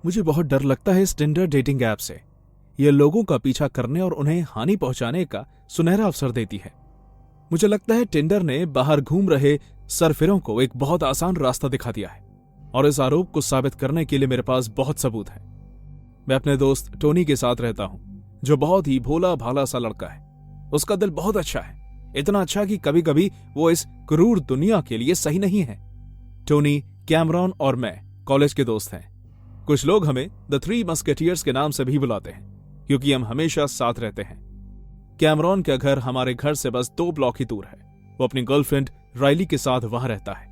मुझे बहुत डर लगता है इस टिंडर डेटिंग ऐप से। यह लोगों का पीछा करने और उन्हें हानि पहुंचाने का सुनहरा अवसर देती है। मुझे लगता है टिंडर ने बाहर घूम रहे सरफिरों को एक बहुत आसान रास्ता दिखा दिया है और इस आरोप को साबित करने के लिए मेरे पास बहुत सबूत है। मैं अपने दोस्त टोनी के साथ रहता हूं, जो बहुत ही भोला भाला सा लड़का है। उसका दिल बहुत अच्छा है, इतना अच्छा कि कभी कभी वो इस क्रूर दुनिया के लिए सही नहीं है। टोनी, कैमरॉन और मैं कॉलेज के दोस्त हैं। कुछ लोग हमें द थ्री मस्केटियर्स के नाम से भी बुलाते हैं, क्योंकि हम हमेशा साथ रहते हैं। कैमरॉन का घर हमारे घर से बस 2 ब्लॉक ही दूर है। वो अपनी गर्लफ्रेंड राइली के साथ वहां रहता है।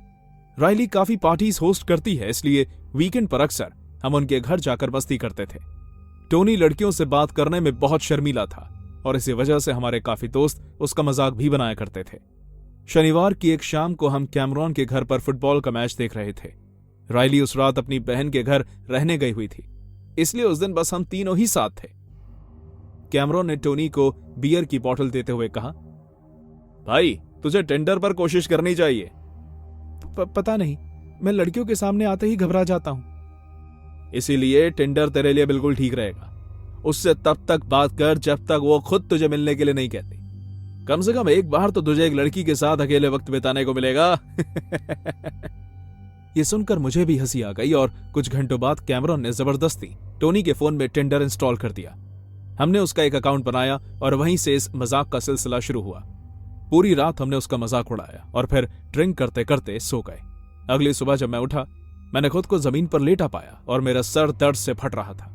राइली काफी पार्टीज होस्ट करती है, इसलिए वीकेंड पर अक्सर हम उनके घर जाकर मस्ती करते थे। टोनी लड़कियों से बात करने में बहुत शर्मीला था और इसी वजह से हमारे काफी दोस्त उसका मजाक भी बनाया करते थे। शनिवार की एक शाम को हम कैमरॉन के घर पर फुटबॉल का मैच देख रहे थे। राइली उस रात अपनी बहन के घर रहने गई हुई थी, इसलिए उस दिन बस हम तीनों ही साथ थे। कैमरॉन ने टोनी को बियर की बोतल देते हुए कहा, भाई तुझे टिंडर पर कोशिश करनी चाहिए। पता नहीं, मैं लड़कियों के सामने आते ही घबरा जाता हूं। इसीलिए टिंडर तेरे लिए बिल्कुल ठीक रहेगा। उससे तब तक बात कर जब तक वो खुद तुझे मिलने के लिए नहीं कहती। कम से कम एक बार तो तुझे एक लड़की के साथ अकेले वक्त बिताने को मिलेगा। ये सुनकर मुझे भी हंसी आ गई और कुछ घंटों बाद कैमरॉन ने जबरदस्ती टोनी के फोन में टिंडर इंस्टॉल कर दिया। हमने उसका एक अकाउंट बनाया और वहीं से इस मजाक का सिलसिला शुरू हुआ। पूरी रात हमने उसका मजाक उड़ाया और फिर ड्रिंक करते करते सो गए। अगली सुबह जब मैं उठा, मैंने खुद को जमीन पर लेटा पाया और मेरा सर दर्द से फट रहा था।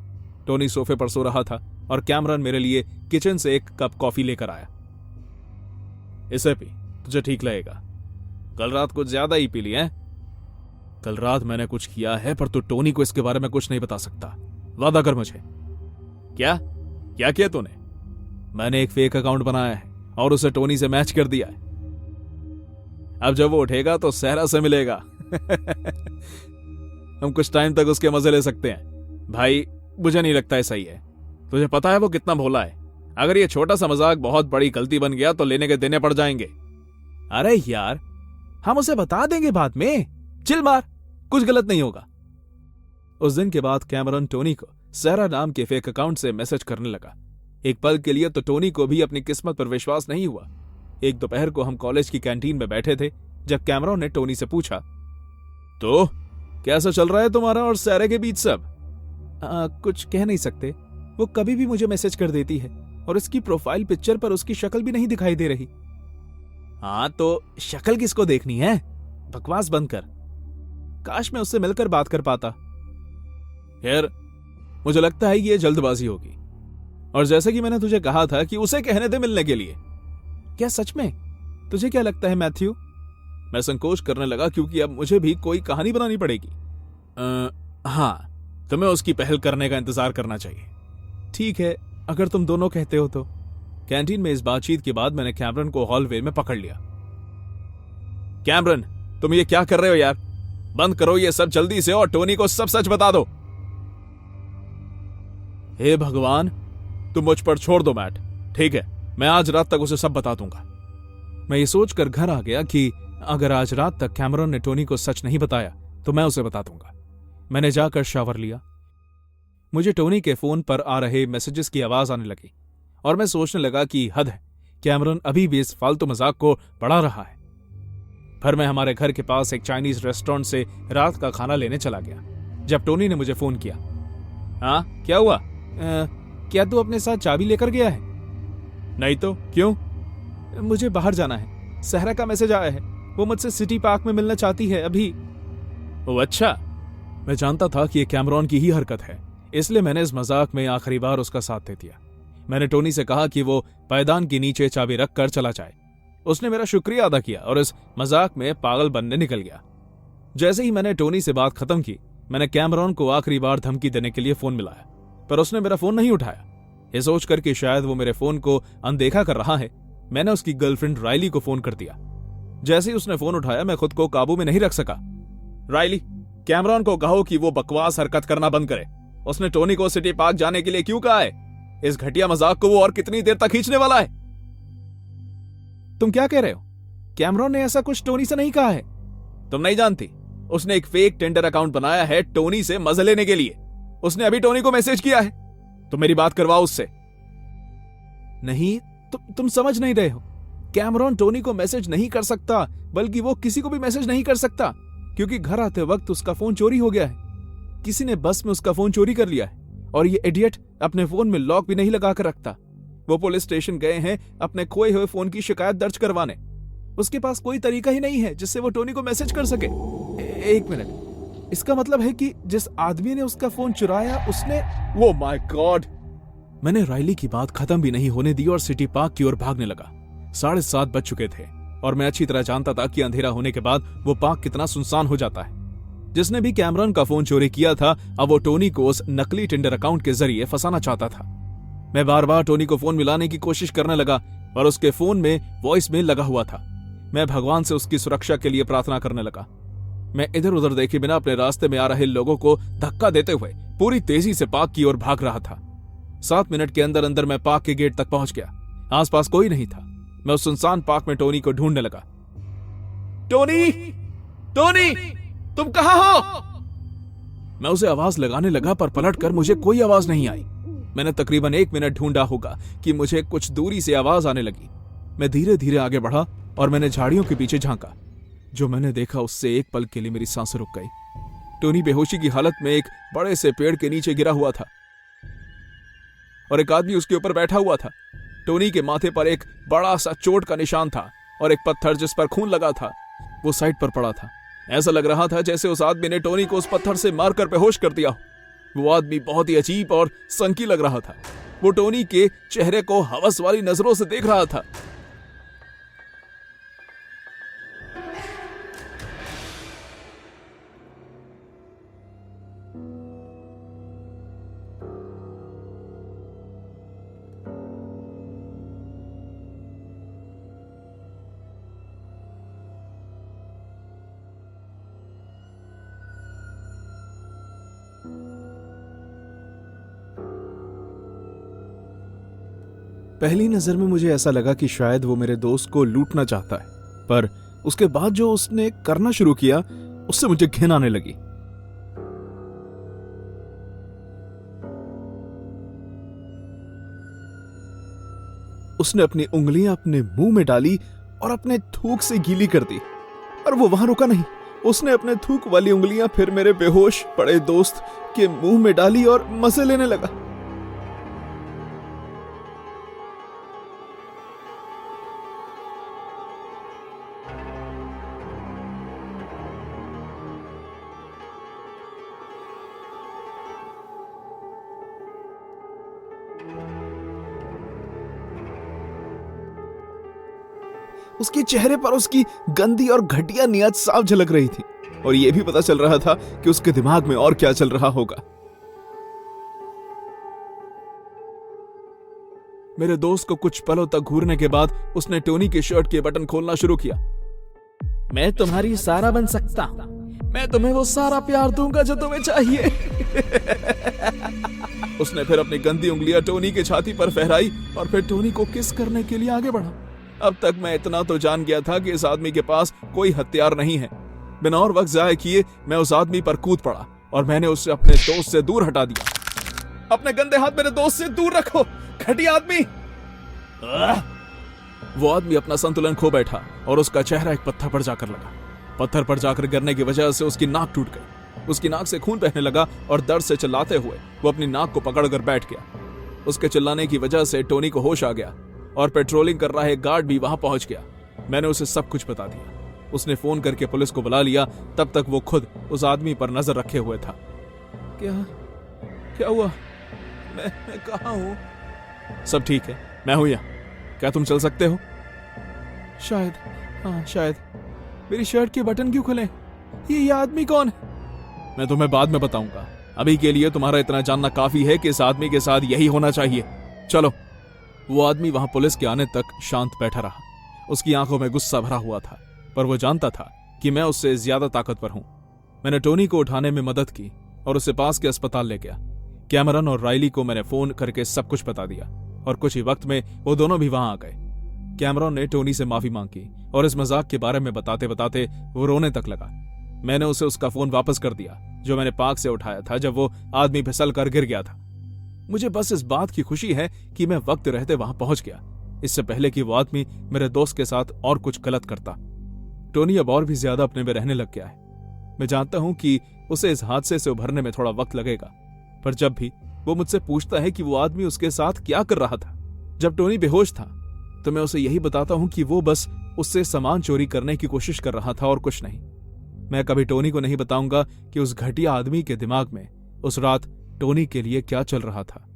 टोनी सोफे पर सो रहा था और कैमरॉन मेरे लिए किचन से एक कप कॉफी लेकर आया। इसे पी, तुझे ठीक लगेगा। कल रात कुछ ज्यादा ही पी ली है। कल रात मैंने कुछ किया है, पर तू टोनी को इसके बारे में कुछ नहीं बता सकता। वादा कर मुझे। क्या क्या किया तूने? मैंने एक फेक अकाउंट बनाया है और उसे टोनी से मैच कर दिया है। अब जब वो उठेगा तो सहरा से मिलेगा। हम कुछ टाइम तक उसके मजे ले सकते हैं। भाई मुझे नहीं लगता है सही है। तुझे पता है वो कितना भोला है। अगर ये छोटा सा मजाक बहुत बड़ी गलती बन गया तो लेने के देने पड़ जाएंगे। अरे यार, हम उसे बता देंगे बाद में। चिल मार, कुछ गलत नहीं होगा। उस दिन के बाद कैमरॉन टोनी को सहरा नाम के फेक अकाउंट से मैसेज करने लगा। एक पल के लिए तो टोनी को भी अपनी किस्मत पर विश्वास नहीं हुआ। एक दोपहर को हम कॉलेज की कैंटीन में बैठे थे जब कैमरॉन ने टोनी से पूछा, तो कैसा चल रहा है तुम्हारा और सहरा के बीच सब? कुछ कह नहीं सकते। वो कभी भी मुझे मैसेज कर देती है और इसकी प्रोफाइल पिक्चर पर उसकी शक्ल भी नहीं दिखाई दे रही। हाँ तो शक्ल किसको देखनी है? बकवास बंद कर। काश मैं उससे मिलकर बात कर पाता। यार मुझे लगता है ये जल्दबाजी होगी, और जैसे कि मैंने तुझे कहा था कि उसे कहने दे मिलने के लिए। क्या सच में? तुझे क्या लगता है मैथ्यू? मैं संकोच करने लगा क्योंकि अब मुझे भी कोई कहानी बनानी पड़ेगी। हाँ, तुम्हें उसकी पहल करने का इंतजार करना चाहिए। ठीक है, अगर तुम दोनों कहते हो तो। कैंटीन में इस बातचीत के बाद मैंने कैमरन को हॉलवे में पकड़ लिया। कैमरन, तुम ये क्या कर रहे हो यार? बंद करो ये सब जल्दी से और टोनी को सब सच बता दो। हे भगवान, तुम मुझ पर छोड़ दो मैट। ठीक है, मैं आज रात तक उसे सब बता दूंगा। मैं ये सोचकर घर आ गया कि अगर आज रात तक कैमरॉन ने टोनी को सच नहीं बताया तो मैं उसे बता दूंगा। मैंने जाकर शावर लिया। मुझे टोनी के फोन पर आ रहे मैसेजेस की आवाज आने लगी और मैं सोचने लगा कि हद है, कैमरॉन अभी भी इस फालतू मजाक को बढ़ा रहा है। फिर मैं हमारे घर के पास एक चाइनीज रेस्टोरेंट से रात का खाना लेने चला गया जब टोनी ने मुझे फोन किया। हाँ, क्या हुआ? क्या तू अपने साथ चाबी लेकर गया है? नहीं तो क्यों? मुझे बाहर जाना है। सहरा का मैसेज आया है, वो मुझसे सिटी पार्क में मिलना चाहती है अभी। ओह अच्छा। मैं जानता था कि ये कैमरॉन की ही हरकत है, इसलिए मैंने इस मजाक में आखिरी बार उसका साथ दे दिया। मैंने टोनी से कहा कि वो पायदान के नीचे चाबी रख कर चला जाए। उसने मेरा शुक्रिया अदा किया और इस मजाक में पागल बनने निकल गया। जैसे ही मैंने टोनी से बात खत्म की, मैंने कैमरॉन को आखिरी बार धमकी देने के लिए फोन मिलाया, पर उसने मेरा फोन नहीं उठाया। ये सोचकर कि शायद वो मेरे फोन को अनदेखा कर रहा है, मैंने उसकी गर्लफ्रेंड राइली को फोन कर दिया। जैसे ही उसने फोन उठाया, मैं खुद को काबू में नहीं रख सका। राइली, कैमरॉन को कहो कि वो बकवास हरकत करना बंद करे। उसने टोनी को सिटी पार्क जाने के लिए क्यों कहा है? इस घटिया मजाक को वो और कितनी देर तक खींचने वाला है? तुम क्या कह रहे हो? कैमरॉन ने ऐसा कुछ टोनी से नहीं कहा है। तुम नहीं जानती, उसने एक फेक टिंडर अकाउंट बनाया है टोनी से मजे लेने के लिए। उसने अभी टोनी को मैसेज किया है। तुम मेरी बात करवाओ उससे। नहीं, तुम समझ नहीं रहे हो। कैमरॉन टोनी को मैसेज नहीं कर सकता, बल्कि वो किसी को भी मैसेज नहीं कर सकता, क्योंकि घर आते वक्त उसका फोन चोरी हो गया है। किसी ने बस में उसका फोन चोरी कर लिया है, और ये इडियट अपने फोन में लॉक भी नहीं लगा कर रखता। वो पुलिस स्टेशन गए हैं अपने खोए हुए फोन की शिकायत दर्ज करवाने। उसके पास कोई तरीका ही नहीं है जिससे वो टोनी को मैसेज कर सके। एक मिनट, इसका मतलब है कि जिस आदमी ने उसका फोन चुराया उसने वो माय गॉड। मैंने राइली की बात खत्म भी नहीं होने दी और सिटी पार्क की ओर भागने लगा। 7:30 बज चुके थे और मैं अच्छी तरह जानता था कि अंधेरा होने के बाद वो पार्क कितना सुनसान हो जाता है। जिसने भी कैमरॉन का फोन चोरी किया था, अब वो टोनी को उस नकली टिंडर अकाउंट के जरिए फंसाना चाहता था। मैं बार बार टोनी को फोन मिलाने की कोशिश करने लगा और उसके फोन में वॉइस मेल लगा हुआ था। मैं भगवान से उसकी सुरक्षा के लिए प्रार्थना करने लगा। मैं इधर उधर देखे बिना अपने रास्ते में आ रहे लोगों को धक्का देते हुए पूरी तेजी से पार्क की ओर भाग रहा था। 7 मिनट के अंदर अंदर मैं पार्क के गेट तक पहुंच गया। आसपास कोई नहीं था। मैं उस सुनसान पार्क में टोनी को ढूंढने लगा। टोनी, टोनी, तुम कहां हो? मैं उसे आवाज लगाने लगा, पर पलटकर मुझे कोई आवाज नहीं आई। मैंने तकरीबन 1 मिनट ढूंढा होगा कि मुझे कुछ दूरी से आवाज आने लगी। मैं धीरे धीरे आगे बढ़ा और मैंने झाड़ियों के पीछे झांका। जो मैंने देखा उससे एक पल के लिए मेरी सांसें रुक गई। टोनी बेहोशी की हालत में एक बड़े से पेड़ के नीचे गिरा हुआ था और एक आदमी उसके ऊपर बैठा हुआ था। टोनी के माथे पर एक बड़ा सा चोट का निशान था और एक पत्थर जिस पर खून लगा था वो साइड पर पड़ा था। ऐसा लग रहा था जैसे उस आदमी ने टोनी को उस पत्थर से मारकर बेहोश कर दिया। वो आदमी बहुत ही अजीब और संकी लग रहा था। वो टोनी के चेहरे को हवस वाली नजरों से देख रहा था। पहली नजर में मुझे ऐसा लगा कि शायद वो मेरे दोस्त को लूटना चाहता है, पर उसके बाद जो उसने करना शुरू किया उससे मुझे घिन आने लगी। उसने अपनी उंगलियां अपने मुंह में डाली और अपने थूक से गीली कर दी, और वो वहां रुका नहीं। उसने अपने थूक वाली उंगलियां फिर मेरे बेहोश पड़े दोस्त के मुंह में डाली और मजे लेने लगा। उसके चेहरे पर उसकी गंदी और घटिया नियत साफ झलक रही थी, और यह भी पता चल रहा था कि उसके दिमाग में और क्या चल रहा होगा। मेरे दोस्त को कुछ पलों तक घूरने के बाद उसने टोनी के शर्ट के बटन खोलना शुरू किया। मैं तुम्हारी सारा बन सकता हूं, मैं तुम्हें वो सारा प्यार दूंगा जो तुम्हें चाहिए। उसने फिर अपनी गंदी उंगलियां टोनी के छाती पर फहराई और फिर टोनी को किस करने के लिए आगे बढ़ा। अब तक मैं इतना तो जान गया था कि इस आदमी के पास कोई हथियार नहीं है। बिना और वक्त जाया किए मैं उस आदमी पर कूद पड़ा और मैंने उसे अपने दोस्त से दूर हटा दिया। अपने गंदे हाथ मेरे दोस्त से दूर रखो, घटिया आदमी। वो आदमी अपना संतुलन खो बैठा और उसका चेहरा एक पत्थर पर जाकर लगा। पत्थर पर जाकर गिरने की वजह से उसकी नाक टूट गई। उसकी नाक से खून बहने लगा और दर्द से चिल्लाते हुए वो अपनी नाक को पकड़कर बैठ गया। उसके चिल्लाने की वजह से टोनी को होश आ गया और पेट्रोलिंग कर रहा एक गार्ड भी वहां पहुंच गया। मैंने उसे सब कुछ बता दिया। उसने फोन करके पुलिस को बुला लिया। तब तक वो खुद उस आदमी पर नजर रखे हुए था। क्या हुआ? मैं कहां हूं? सब ठीक है, मैं हूं यहां। क्या तुम चल सकते हो? शायद, हाँ शायद। मेरी शर्ट के बटन क्यों खुले? ये आदमी कौन है? मैं तुम्हें बाद में बताऊंगा। अभी के लिए तुम्हारा इतना जानना काफी है कि इस आदमी के साथ यही होना चाहिए। चलो। वो आदमी वहां पुलिस के आने तक शांत बैठा रहा। उसकी आंखों में गुस्सा भरा हुआ था, पर वो जानता था कि मैं उससे ज्यादा ताकतवर हूं। मैंने टोनी को उठाने में मदद की और उसे पास के अस्पताल ले गया। कैमरन और राइली को मैंने फोन करके सब कुछ बता दिया और कुछ ही वक्त में वो दोनों भी वहां आ गए। कैमरन ने टोनी से माफी मांगी और इस मजाक के बारे में बताते बताते वो रोने तक लगा। मैंने उसे उसका फोन वापस कर दिया जो मैंने पार्क से उठाया था जब वो आदमी फिसल कर गिर गया था। मुझे बस इस बात की खुशी है कि मैं वक्त रहते वहां पहुंच गया, इससे पहले कि वो आदमी मेरे दोस्त के साथ और कुछ गलत करता। टोनी अब और भी ज्यादा अपने में रहने लग गया है। मैं जानता हूं कि उसे इस हादसे से उभरने में थोड़ा वक्त लगेगा, पर जब भी वो मुझसे पूछता है कि वो आदमी उसके साथ क्या कर रहा था जब टोनी बेहोश था, तो मैं उसे यही बताता हूं कि वो बस उससे सामान चोरी करने की कोशिश कर रहा था और कुछ नहीं। मैं कभी टोनी को नहीं बताऊंगा कि उस घटिया आदमी के दिमाग में उस रात टोनी के लिए क्या चल रहा था।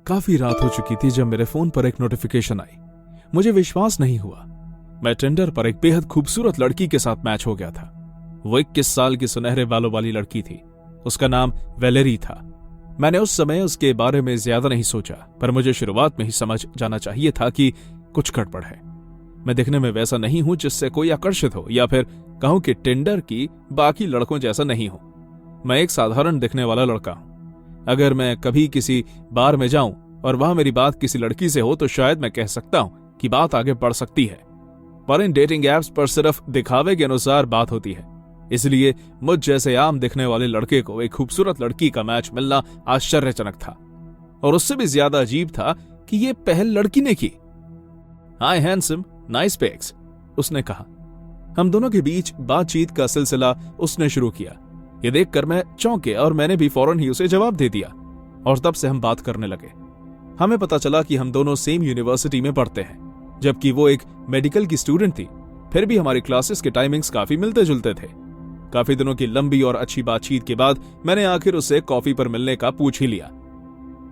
काफी रात हो चुकी थी जब मेरे फोन पर एक नोटिफिकेशन आई। मुझे विश्वास नहीं हुआ। मैं टिंडर पर एक बेहद खूबसूरत लड़की के साथ मैच हो गया था। वो 21 साल की सुनहरे बालों वाली लड़की थी। उसका नाम वैलेरी था। मैंने उस समय उसके बारे में ज्यादा नहीं सोचा, पर मुझे शुरुआत में ही समझ जाना चाहिए था कि कुछ गड़बड़ है। मैं दिखने में वैसा नहीं हूं जिससे कोई आकर्षित हो, या फिर कहूं कि टिंडर की बाकी लड़कों जैसा नहीं हूं। मैं एक साधारण दिखने वाला लड़का हूं। अगर मैं कभी किसी बार में जाऊं और वहां मेरी बात किसी लड़की से हो तो शायद मैं कह सकता हूं कि बात आगे बढ़ सकती है, पर इन डेटिंग एप्स पर सिर्फ दिखावे के अनुसार बात होती है। इसलिए मुझ जैसे आम दिखने वाले लड़के को एक खूबसूरत लड़की का मैच मिलना आश्चर्यजनक था, और उससे भी ज्यादा अजीब था कि ये पहल लड़की ने की। हाय हैंडसम, नाइस पिक्स, उसने कहा। हम दोनों के बीच बातचीत का सिलसिला उसने शुरू किया। ये देखकर मैं चौंके और मैंने भी फौरन ही उसे जवाब दे दिया, और तब से हम बात करने लगे। हमें पता चला कि हम दोनों सेम यूनिवर्सिटी में पढ़ते हैं, जबकि वो एक मेडिकल की स्टूडेंट थी। फिर भी हमारी क्लासेस के टाइमिंग्स काफी मिलते जुलते थे। काफी दिनों की लंबी और अच्छी बातचीत के बाद मैंने आखिर उससे कॉफी पर मिलने का पूछ ही लिया।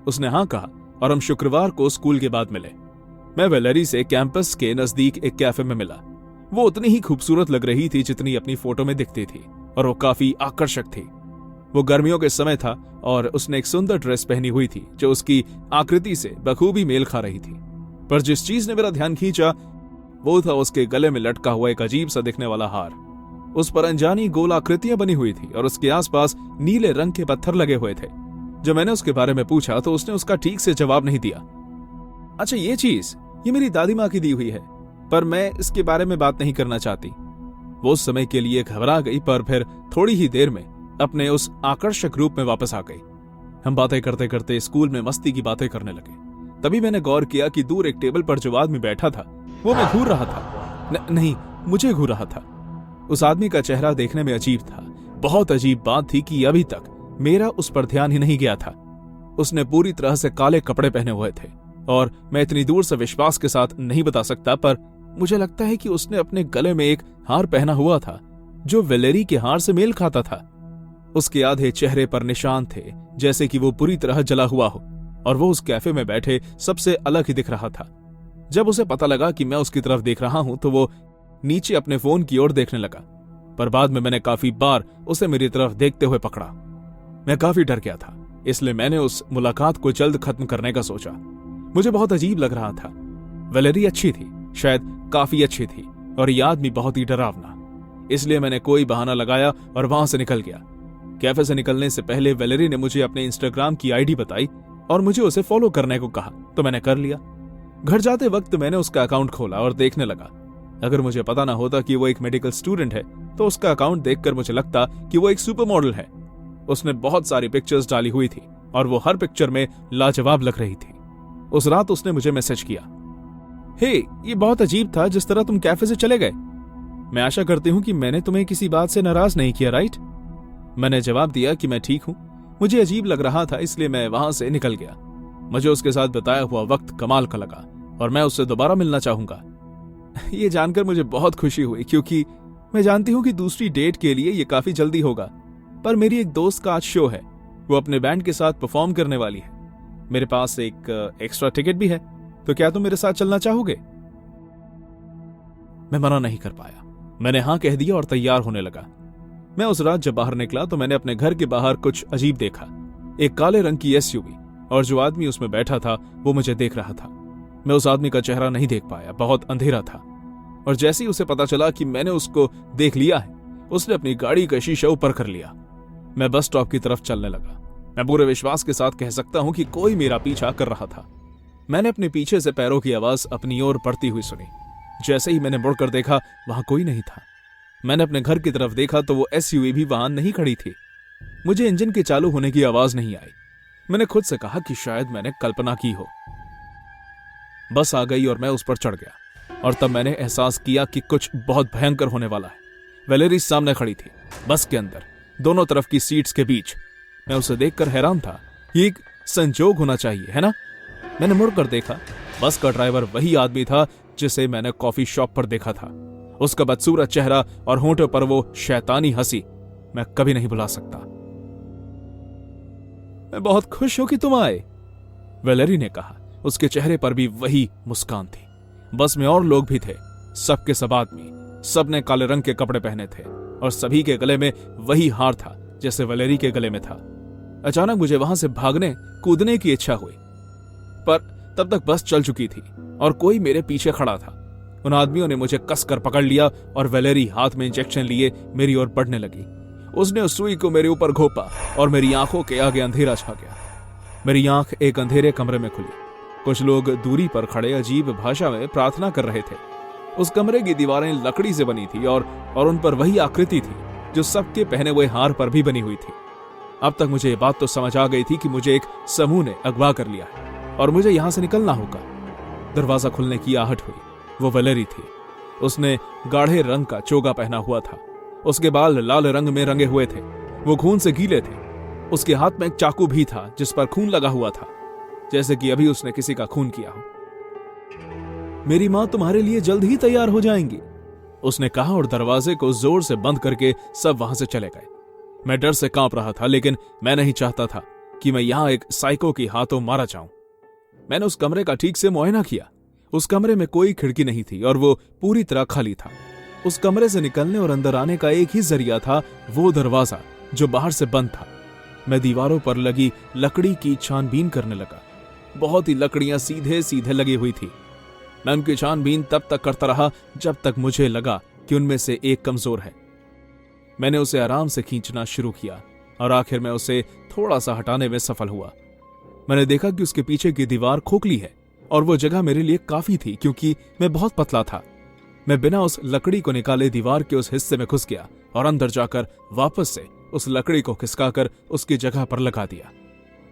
उसने हाँ कहा और हम शुक्रवार को स्कूल के बाद मिले। मैं वैलेरी से कैंपस के नजदीक एक कैफे में मिला। वो उतनी ही खूबसूरत लग रही थी जितनी अपनी फोटो में दिखती थी, और वो काफी आकर्षक थी। वो गर्मियों के समय था और उसने एक सुंदर ड्रेस पहनी हुई थी जो उसकी आकृति से बखूबी मेल खा रही थी। पर जिस चीज ने मेरा ध्यान खींचा वो था उसके गले में लटका हुआ एक अजीब सा दिखने वाला हार। उस पर अनजानी गोल आकृतियां बनी हुई थी और उसके आसपास नीले रंग के पत्थर लगे हुए थे। जब मैंने उसके बारे में पूछा तो उसने उसका ठीक से जवाब नहीं दिया। अच्छा, ये मेरी दादी माँ की दी हुई है, पर मैं इसके बारे में बात नहीं करना चाहती। वो उस समय के लिए घबरा गई, पर फिर थोड़ी ही देर में अपने उस आकर्षक रूप में वापस आ गई। हम बातें करते करते स्कूल में मस्ती की बातें करने लगे। तभी मैंने गौर किया कि दूर एक टेबल पर जो आदमी बैठा था वो मैं घूर रहा था। नहीं, मुझे घूर रहा था। उस आदमी का चेहरा देखने में अजीब था। बहुत अजीब बात थी कि अभी तक मेरा उस पर ध्यान ही नहीं गया था। उसने पूरी तरह से काले कपड़े पहने हुए थे, और मैं इतनी दूर से विश्वास के साथ नहीं बता सकता, पर मुझे लगता है कि उसने अपने गले में एक हार पहना हुआ था जो वैलेरी के हार से मेल खाता था। उसके आधे चेहरे पर निशान थे, जैसे कि वो पूरी तरह जला हुआ हो, और वो उस कैफे में बैठे सबसे अलग ही दिख रहा था। जब उसे पता लगा कि मैं उसकी तरफ देख रहा हूं तो वो नीचे अपने फोन की ओर देखने लगा, पर बाद में मैंने काफी बार उसे मेरी तरफ देखते हुए पकड़ा। मैं काफी डर गया था, इसलिए मैंने उस मुलाकात को जल्द खत्म करने का सोचा। मुझे बहुत अजीब लग रहा था। वैलेरी अच्छी थी, शायद काफी अच्छी थी, और यह आदमी बहुत ही डरावना। इसलिए मैंने कोई बहाना लगाया और वहां से निकल गया। कैफे से निकलने से पहले वैलेरी ने मुझे अपने इंस्टाग्राम की आईडी बताई और मुझे उसे फॉलो करने को कहा, तो मैंने कर लिया। घर जाते वक्त मैंने उसका अकाउंट खोला और देखने लगा। अगर मुझे पता ना होता कि वो एक मेडिकल स्टूडेंट है तो उसका अकाउंट देखकर मुझे लगता कि वो एक सुपर मॉडल है। उसने बहुत सारी पिक्चर्स डाली हुई थी और वो हर पिक्चर में लाजवाब लग रही थी। उस रात उसने मुझे मैसेज किया, हे, ये बहुत अजीब था जिस तरह तुम कैफे से चले गए। मैं आशा करती हूँ कि मैंने तुम्हें किसी बात से नाराज नहीं किया, राइट? मैंने जवाब दिया कि मैं ठीक हूँ। मुझे अजीब लग रहा था, इसलिए मैं वहां से निकल गया। मुझे उसके साथ बताया हुआ वक्त कमाल का लगा और मैं उससे दोबारा मिलना चाहूंगा। ये जानकर मुझे बहुत खुशी हुई, क्योंकि मैं जानती हूँ कि दूसरी डेट के लिए ये काफी जल्दी होगा। पर मेरी एक दोस्त का आज शो है, वो अपने बैंड के साथ परफॉर्म करने वाली है। मेरे पास एक एक्स्ट्रा टिकट भी है, तो क्या तुम मेरे साथ चलना चाहोगे? मैं मना नहीं कर पाया। मैंने हाँ कह दिया और तैयार होने लगा। मैं उस रात जब बाहर निकला तो मैंने अपने घर के बाहर कुछ अजीब देखा। एक काले रंग की एसयूवी, और जो आदमी उसमें बैठा था वो मुझे देख रहा था। मैं उस आदमी का चेहरा नहीं देख पाया, बहुत अंधेरा था, और जैसे ही उसे पता चला कि मैंने उसको देख लिया है, उसने अपनी गाड़ी का शीशा ऊपर कर लिया। मैं बस स्टॉप की तरफ चलने लगा। मैं पूरे विश्वास के साथ कह सकता हूं कि कोई मेरा पीछा कर रहा था। मैंने अपने पीछे से पैरों की आवाज अपनी ओर बढ़ती हुई सुनी। जैसे ही मैंने मुड़कर देखा वहां कोई नहीं था। मैंने अपने घर की तरफ देखा तो वो एसयूवी भी वहां नहीं खड़ी थी। मुझे इंजन के चालू होने की आवाज नहीं आई। मैंने खुद से कहा कि शायद मैंने कल्पना की हो। बस आ गई और मैं उस पर चढ़ गया और तब मैंने एहसास किया कि कुछ बहुत भयंकर होने वाला है। वैलेरी सामने खड़ी थी, बस के अंदर, दोनों तरफ की सीट्स के बीच। मैं उसे देखकर हैरान था। ये एक संजोग होना चाहिए, है ना? मैंने मुड़कर देखा। बस का ड्राइवर वही आदमी था जिसे मैंने कॉफी शॉप पर देखा था। उसका बदसूरत चेहरा और होंठों पर वो शैतानी हंसी मैं कभी नहीं भुला सकता। मैं बहुत खुश हूं कि तुम आए, वैलेरी ने कहा। उसके चेहरे पर भी वही मुस्कान थी। बस में और लोग भी थे, सबके सब आदमी। सबने काले रंग के कपड़े पहने थे और सभी के गले में वही हार था जैसे वैलेरी के गले में था। अचानक मुझे वहां से भागने कूदने की इच्छा हुई, पर तब तक बस चल चुकी थी और कोई मेरे पीछे खड़ा था। उन आदमियों ने मुझे कसकर पकड़ लिया और वैलेरी हाथ में इंजेक्शन लिए मेरी ओर बढ़ने लगी। उसने उस सुई को मेरे ऊपर घोंपा और मेरी आंखों के आगे अंधेरा छा गया। मेरी आंख एक अंधेरे कमरे में खुली। कुछ लोग दूरी पर खड़े अजीब भाषा में प्रार्थना कर रहे थे। उस कमरे की दीवारें लकड़ी से बनी थी और उन पर वही आकृति थी जो सबके पहने हुए हार पर भी बनी हुई थी। अब तक मुझे ये बात तो समझ आ गई थी कि मुझे एक समूह ने अगवा कर लिया है और मुझे यहां से निकलना होगा। दरवाजा खुलने की आहट हुई। वो वैलेरी थी। उसने गाढ़े रंग का चोगा पहना हुआ था। उसके बाल लाल रंग में रंगे हुए थे। वो खून से गीले थे। उसके हाथ में एक चाकू भी था जिस पर खून लगा हुआ था, जैसे कि अभी उसने किसी का खून किया हो। मेरी मां तुम्हारे लिए जल्द ही तैयार हो जाएंगी, उसने कहा और दरवाजे को जोर से बंद करके सब वहां से चले गए। मैं डर से कांप रहा था, लेकिन मैं नहीं चाहता था कि मैं यहां एक साइको के हाथों मारा जाऊं। मैंने उस कमरे का ठीक से मुआयना किया। उस कमरे में कोई खिड़की नहीं थी और वो पूरी तरह खाली था। उस कमरे से निकलने और अंदर आने का एक ही जरिया था, वो दरवाजा जो बाहर से बंद था। मैं दीवारों पर लगी लकड़ी की छानबीन करने लगा। बहुत ही लकड़ियां सीधे सीधे लगी हुई थी। मैं उनकी छानबीन तब तक करता रहा जब तक मुझे लगा कि उनमें से एक कमजोर है। मैंने उसे आराम से खींचना शुरू किया और आखिर में उसे थोड़ा सा हटाने में सफल हुआ। मैंने देखा कि उसके पीछे की दीवार खोखली है और वो जगह मेरे लिए काफी थी क्योंकि मैं बहुत पतला था। मैं बिना उस लकड़ी को निकाले दीवार के उस हिस्से में घुस गया और अंदर जाकर वापस से उस लकड़ी को खिसकाकर उसकी जगह पर लगा दिया।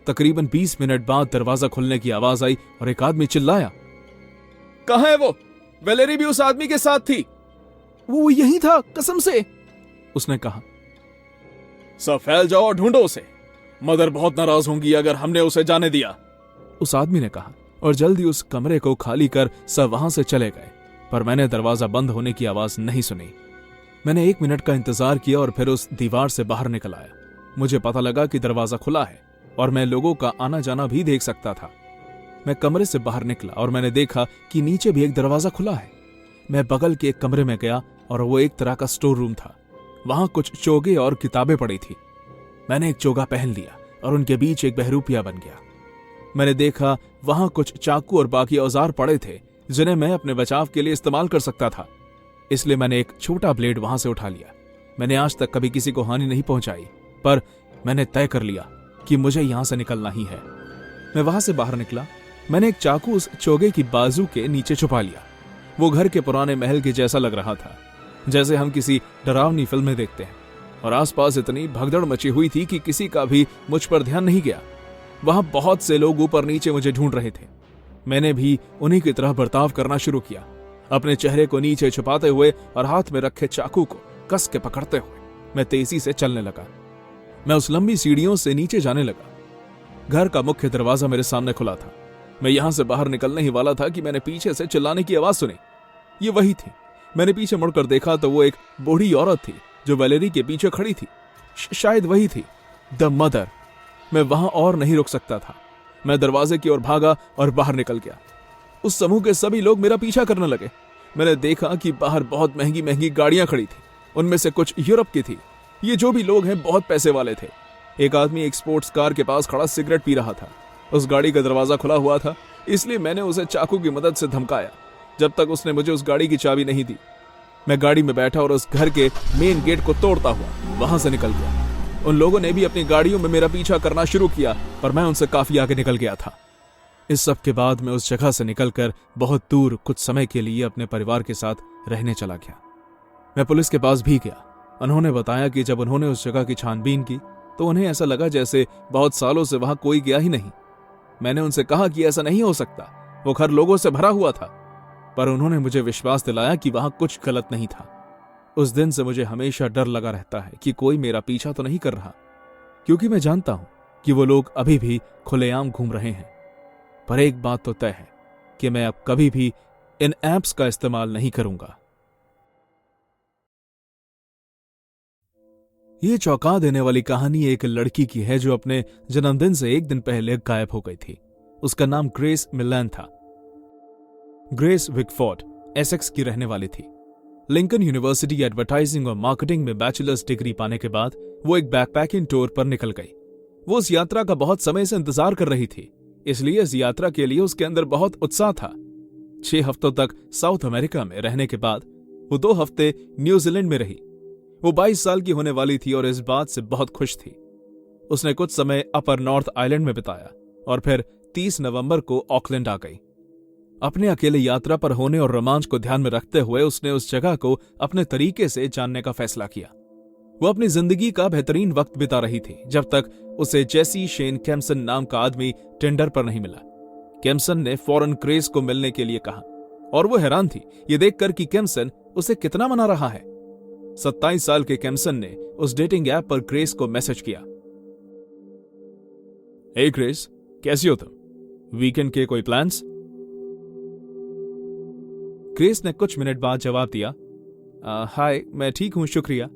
तकरीबन 20 मिनट बाद दरवाजा खुलने की आवाज आई और एक आदमी चिल्लाया, कहां है वो? वैलेरी भी उस आदमी के साथ थी। वो यही था, कसम से, उसने कहा। सब फैल जाओ और ढूंढो उसे। मदर बहुत नाराज होंगी अगर हमने उसे जाने दिया, उस आदमी ने कहा और जल्दी उस कमरे को खाली कर सब वहां से चले गए। पर मैंने दरवाजा बंद होने की आवाज नहीं सुनी। मैंने 1 मिनट का इंतजार किया और फिर उस दीवार से बाहर निकल आया। मुझे पता लगा कि दरवाजा खुला है और मैं लोगों का आना जाना भी देख सकता था। मैं कमरे से बाहर निकला और मैंने देखा कि नीचे भी एक दरवाजा खुला है। मैं बगल के एक कमरे में गया और वो एक तरह का स्टोर रूम था। वहां कुछ चोगे और किताबें पड़ी थी। मैंने एक चोगा पहन लिया और उनके बीच एक बहरूपिया बन गया। मैंने देखा वहां कुछ चाकू और बाकी औजार पड़े थे जिन्हें मैं अपने बचाव के लिए इस्तेमाल कर सकता था, इसलिए मैंने एक छोटा ब्लेड वहां से उठा लिया। मैंने आज तक कभी किसी को हानि नहीं पहुंचाई, पर मैंने तय कर लिया कि मुझे यहां से निकलना ही है। मैं वहां से बाहर निकला। मैंने एक चाकू उस चोगे की बाजू के नीचे छुपा लिया। वो घर के पुराने महल के जैसा लग रहा था, जैसे हम किसी डरावनी फिल्म में देखते हैं, और आसपास इतनी भगदड़ मची हुई थी कि किसी का भी मुझ पर ध्यान नहीं गया। वहां बहुत से लोग ऊपर नीचे मुझे ढूंढ रहे थे। मैंने भी उन्हीं की तरह बर्ताव करना शुरू किया, अपने चेहरे को नीचे छुपाते हुए और हाथ में रखे चाकू को कस के पकड़ते हुए मैं तेजी से चलने लगा। मैं उस लंबी सीढ़ियों से नीचे जाने लगा। घर का मुख्य दरवाजा मेरे सामने खुला था। मैं यहां से बाहर निकलने ही वाला था कि मैंने पीछे से चिल्लाने की आवाज सुनी। ये वही थी। मैंने पीछे मुड़कर देखा तो वो एक बूढ़ी औरत थी जो वैलेरी के पीछे खड़ी थी। शायद वही थी, द मदर। मैं वहां और नहीं रुक सकता था। मैं दरवाजे की ओर भागा और बाहर निकल गया। उस समूह के सभी लोग मेरा पीछा करने लगे। मैंने देखा कि बाहर बहुत महंगी महंगी गाड़ियां खड़ी थी। उनमें से कुछ यूरोप की थी। ये जो भी लोग हैं बहुत पैसे वाले थे। एक आदमी एक स्पोर्ट्स कार के पास खड़ा सिगरेट पी रहा था। उस गाड़ी का दरवाजा खुला हुआ था, इसलिए मैंने उसे चाकू की मदद से धमकाया जब तक उसने मुझे उस गाड़ी की चाबी नहीं दी। मैं गाड़ी में बैठा और उस घर के मेन गेट को तोड़ता हुआ वहां से निकल गया। उन लोगों ने भी अपनी गाड़ियों में मेरा पीछा करना शुरू किया, पर मैं उनसे काफी आगे निकल गया था। इस सब के बाद मैं उस जगह से निकलकर बहुत दूर कुछ समय के लिए अपने परिवार के साथ रहने चला गया। मैं पुलिस के पास भी गया। उन्होंने बताया कि जब उन्होंने उस जगह की छानबीन की तो उन्हें ऐसा लगा जैसे बहुत सालों से वहां कोई गया ही नहीं। मैंने उनसे कहा कि ऐसा नहीं हो सकता, वो घर लोगों से भरा हुआ था, पर उन्होंने मुझे विश्वास दिलाया कि वहां कुछ गलत नहीं था। उस दिन से मुझे हमेशा डर लगा रहता है कि कोई मेरा पीछा तो नहीं कर रहा, क्योंकि मैं जानता हूं कि वो लोग अभी भी खुलेआम घूम रहे हैं। पर एक बात तो तय है कि मैं अब कभी भी इन ऐप्स का इस्तेमाल नहीं करूंगा। ये चौंका देने वाली कहानी एक लड़की की है जो अपने जन्मदिन से एक दिन पहले गायब हो गई थी। उसका नाम ग्रेस मिलान था। ग्रेस विकफोर्ड एसेक्स की रहने वाली थी। लिंकन यूनिवर्सिटी एडवर्टाइजिंग और मार्केटिंग में बैचलर्स डिग्री पाने के बाद वो एक बैकपैकिंग टूर पर निकल गई। वो उस यात्रा का बहुत समय से इंतजार कर रही थी, इसलिए इस यात्रा के लिए उसके अंदर बहुत उत्साह था। 6 हफ्तों तक साउथ अमेरिका में रहने के बाद वो 2 हफ्ते न्यूजीलैंड में रही। वो 22 साल की होने वाली थी और इस बात से बहुत खुश थी। उसने कुछ समय अपर नॉर्थ आइलैंड में बिताया और फिर 30 नवंबर को ऑकलैंड आ गई। अपने अकेले यात्रा पर होने और रोमांच को ध्यान में रखते हुए उसने उस जगह को अपने तरीके से जानने का फैसला किया। वो अपनी जिंदगी का बेहतरीन वक्त बिता रही थी जब तक उसे जेसी शेन केम्सन नाम का आदमी टिंडर पर नहीं मिला। केम्सन ने फौरन ग्रेस को मिलने के लिए कहा और वो हैरान थी ये देखकर कि केम्सन उसे कितना मना रहा है। 27 साल के केम्सन ने उस डेटिंग ऐप पर ग्रेस को मैसेज किया। हे ग्रेस, कैसी हो तुम? वीकेंड के कोई प्लान्स? ग्रेस ने कुछ मिनट बाद जवाब दिया, हाय, मैं ठीक हूं, शुक्रिया।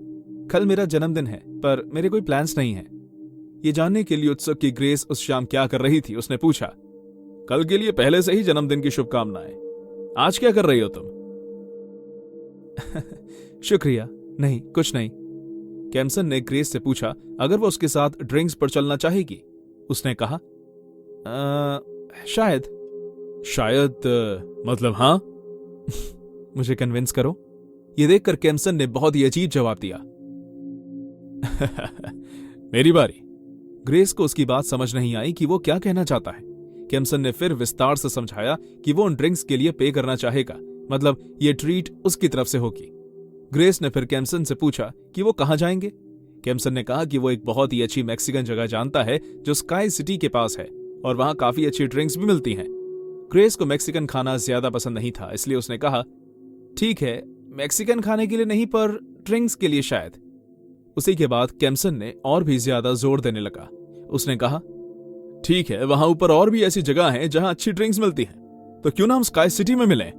कल मेरा जन्मदिन है पर मेरे कोई प्लान्स नहीं है। ये जानने के लिए उत्सुक कि ग्रेस उस शाम क्या कर रही थी, उसने पूछा, कल के लिए पहले से ही जन्मदिन की शुभकामनाएं। आज क्या कर रही हो तुम? शुक्रिया, नहीं, कुछ नहीं। केम्सन ने ग्रेस से पूछा अगर वो उसके साथ ड्रिंक्स पर चलना चाहेगी। उसने कहा, शायद मतलब हाँ। मुझे कन्विंस करो। ये देखकर केम्सन ने बहुत ही अजीब जवाब दिया। मेरी बारी। ग्रेस को उसकी बात समझ नहीं आई कि वो क्या कहना चाहता है। केम्सन ने फिर विस्तार से समझाया कि वो उन ड्रिंक्स के लिए पे करना चाहेगा, मतलब ये ट्रीट उसकी तरफ से होगी। ग्रेस ने फिर केम्सन से पूछा कि वो कहां जाएंगे। केम्सन ने कहा कि वो एक बहुत ही अच्छी मैक्सिकन जगह जानता है जो स्काई सिटी के पास है और वहां काफी अच्छी ड्रिंक्स भी मिलती हैं। ग्रेस को मैक्सिकन खाना ज्यादा पसंद नहीं था, इसलिए उसने कहा, ठीक है, मैक्सिकन खाने के लिए नहीं पर ड्रिंक्स के लिए शायद। उसी के बाद केम्सन ने और भी ज्यादा जोर देने लगा। उसने कहा, ठीक है, वहां ऊपर और भी ऐसी जगह हैं जहां अच्छी ड्रिंक्स मिलती हैं, तो क्यों ना हम स्काई सिटी में मिलें?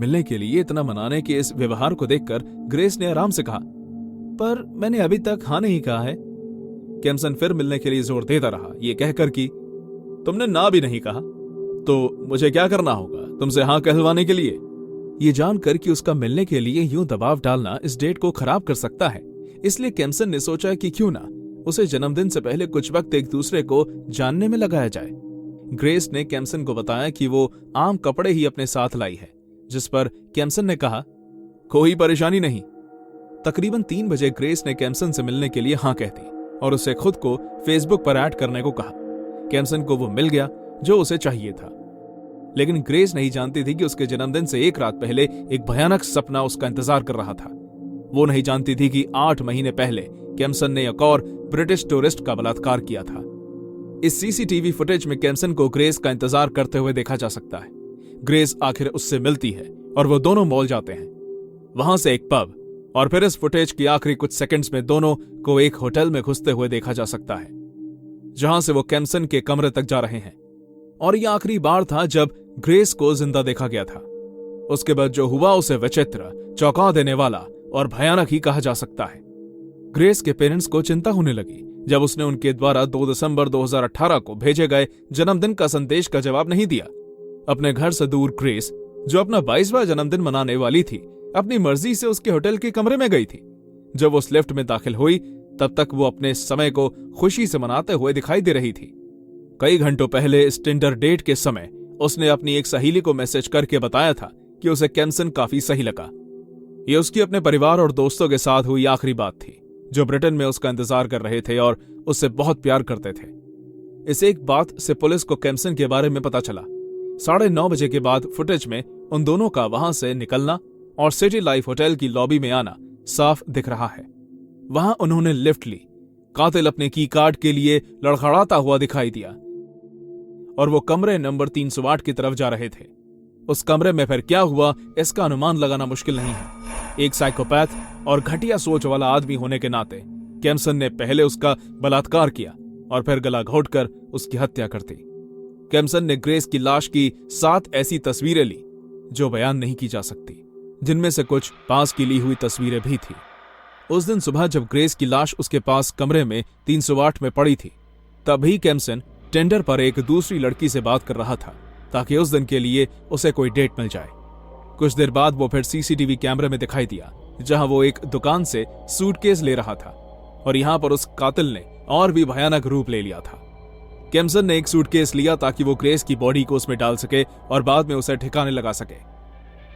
मिलने के लिए इतना मनाने के इस व्यवहार को देखकर ग्रेस ने आराम से कहा, पर मैंने अभी तक हाँ नहीं कहा है। केम्सन फिर मिलने के लिए जोर देता रहा, ये कहकर कि तुमने ना भी नहीं कहा, तो मुझे क्या करना होगा तुमसे हाँ कहलवाने के लिए? ये जानकर कि उसका मिलने के लिए यूं दबाव डालना इस डेट को खराब कर सकता है, इसलिए केम्सन ने सोचा कि क्यों ना उसे जन्मदिन से पहले कुछ वक्त एक दूसरे को जानने में लगाया जाए। ग्रेस ने केम्सन को बताया कि वो आम कपड़े ही अपने साथ लाई है, जिस पर केम्सन ने कहा, कोई परेशानी नहीं। तकरीबन 3 बजे ग्रेस ने केम्सन से मिलने के लिए हाँ कह दी और उसे खुद को फेसबुक पर ऐड करने को कहा। केम्सन को वो मिल गया जो उसे चाहिए था, लेकिन ग्रेस नहीं जानती थी कि उसके जन्मदिन से एक रात पहले एक भयानक सपना उसका इंतजार कर रहा था। वो नहीं जानती थी कि 8 महीने पहले केम्सन ने एक और ब्रिटिश टूरिस्ट का बलात्कार किया था। इस सीसीटीवी फुटेज में केम्सन को ग्रेस का इंतजार करते हुए देखा जा सकता है। ग्रेस आखिर उससे मिलती है और वो दोनों मॉल जाते हैं, वहां से एक पब, और फिर इस फुटेज की आखिरी कुछ सेकंड्स में दोनों को एक होटल में घुसते हुए देखा जा सकता है, जहां से वो केम्सन के कमरे तक जा रहे हैं। और यह आखिरी बार था जब ग्रेस को जिंदा देखा गया था। उसके बाद जो हुआ उसे विचित्र, चौंका देने वाला और भयानक ही कहा जा सकता है। ग्रेस के पेरेंट्स को चिंता होने लगी जब उसने उनके द्वारा 2 दिसंबर 2018 को भेजे गए जन्मदिन का संदेश का जवाब नहीं दिया। अपने घर से दूर ग्रेस, जो अपना 22वां जन्मदिन मनाने वाली थी, अपनी मर्जी से उसके होटल के कमरे में गई थी। जब वो उस लिफ्ट में दाखिल हुई तब तक वो अपने समय को खुशी से मनाते हुए दिखाई दे रही थी। कई घंटों पहले इस टिंडर डेट के समय उसने अपनी एक सहेली को मैसेज करके बताया था कि उसे केम्सन काफी सही लगा। यह उसकी अपने परिवार और दोस्तों के साथ हुई आखिरी बात थी, जो ब्रिटेन में उसका इंतजार कर रहे थे और उससे बहुत प्यार करते थे। इस एक बात से पुलिस को केम्सन के बारे में पता चला। 9:30 बजे के बाद फुटेज में उन दोनों का वहां से निकलना और सिटी लाइफ होटल की लॉबी में आना साफ दिख रहा है। वहां उन्होंने लिफ्ट ली। कातिल अपने की कार्ड के लिए लड़खड़ाता हुआ दिखाई दिया और वो कमरे नंबर 308 की तरफ जा रहे थे। उस कमरे में फिर क्या हुआ इसका अनुमान लगाना मुश्किल नहीं है। एक साइकोपैथ और घटिया सोच वाला आदमी होने के नाते केम्सन ने पहले उसका बलात्कार किया और फिर गला घोटकर उसकी हत्या कर दी। केम्सन ने ग्रेस की लाश की 7 ऐसी तस्वीरें ली जो बयान नहीं की जा सकती, जिनमें से कुछ पास की ली हुई तस्वीरें भी थी। उस दिन सुबह जब ग्रेस की लाश उसके पास कमरे में 308 में पड़ी थी, तभी केम्सन टिंडर पर एक दूसरी लड़की से बात कर रहा था ताकि उस दिन के लिए उसे कोई डेट मिल जाए। कुछ देर बाद वो फिर सीसीटीवी कैमरे में दिखाई दिया, जहां वो एक दुकान से सूटकेस ले रहा था और यहां पर उस कातिल ने और भी भयानक रूप ले लिया था। केम्सन ने एक सूटकेस लिया ताकि वो ग्रेस की बॉडी को उसमें डाल सके और बाद में उसे ठिकाने लगा सके।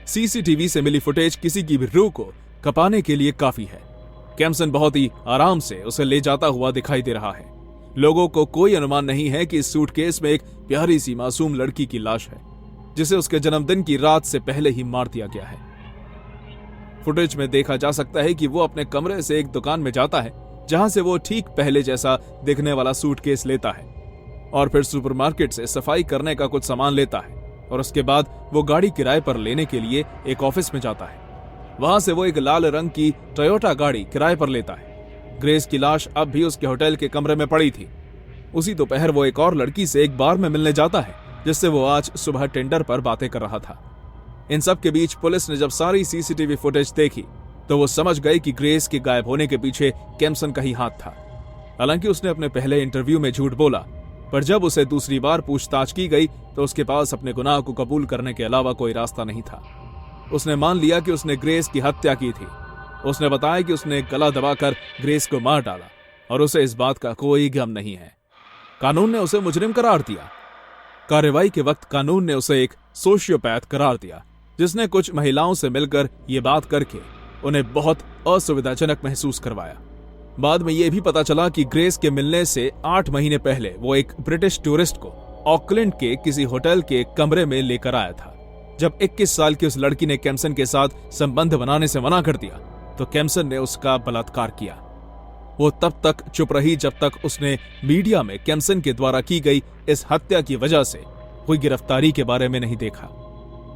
सीसीटीवी से मिली फुटेज किसी की भी रूह को कपाने के लिए काफी है। केम्सन बहुत ही आराम से उसे ले जाता हुआ दिखाई दे रहा है। लोगों को कोई अनुमान नहीं है कि इस सूटकेस में एक प्यारी सी मासूम लड़की की लाश है, जिसे उसके जन्मदिन की रात से पहले ही मार दिया गया है। फुटेज में देखा जा सकता है कि वो अपने कमरे से एक दुकान में जाता है, जहां से वो ठीक पहले जैसा दिखने वाला सूटकेस लेता है और फिर सुपरमार्केट से सफाई करने का कुछ सामान लेता है और उसके बाद वो गाड़ी किराए पर लेने के लिए एक ऑफिस में जाता है। वहां से वो एक लाल रंग की टोयोटा गाड़ी किराए पर लेता है। ग्रेस की लाश अब भी उसके होटल के कमरे में पड़ी थी। उसी दोपहर वो एक और लड़की से एक बार में मिलने जाता है, जिससे वो आज सुबह टिंडर पर बातें कर रहा था। इन सब के बीच पुलिस ने जब सारी सीसीटीवी फुटेज देखी तो वो समझ गए कि ग्रेस के गायब होने के पीछे केम्सन का ही हाथ था। हालांकि उसने अपने पहले इंटरव्यू में झूठ बोला, पर जब उसे दूसरी बार पूछताछ की गई तो उसके पास अपने गुनाह को कबूल करने के अलावा कोई रास्ता नहीं था। उसने मान लिया कि उसने ग्रेस की हत्या की थी। उसने बताया कि उसने गला दबाकर ग्रेस को मार डाला और उसे इस बात का कोई गम नहीं है। कानून ने उसे मुजरिम करार दिया। कार्रवाई के वक्त कानून ने उसे एक सोशियोपैथ करार दिया, जिसने कुछ महिलाओं से मिलकर ये बात करके उन्हें बहुत असुविधाजनक महसूस करवाया। बाद में यह भी पता चला कि ग्रेस के मिलने से 8 महीने पहले वो एक ब्रिटिश टूरिस्ट को ऑकलैंड के किसी होटल के कमरे में लेकर आया था। जब 21 साल की उस लड़की ने केम्सन के साथ संबंध बनाने से मना कर दिया तो केम्सन ने उसका बलात्कार किया। वो तब तक चुप रही जब तक उसने मीडिया में केम्सन के द्वारा की गई इस हत्या की वजह से हुई गिरफ्तारी के बारे में नहीं देखा।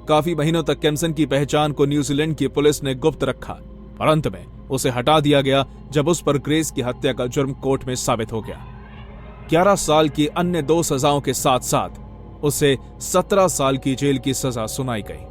काफी महीनों तक केम्सन की पहचान को न्यूजीलैंड की पुलिस ने गुप्त रखा, पर अंत में उसे हटा दिया गया जब उस पर ग्रेस की हत्या का जुर्म कोर्ट में साबित हो गया। 11 साल की अन्य 2 सजाओं के साथ साथ उसे 17 साल की जेल की सजा सुनाई गई।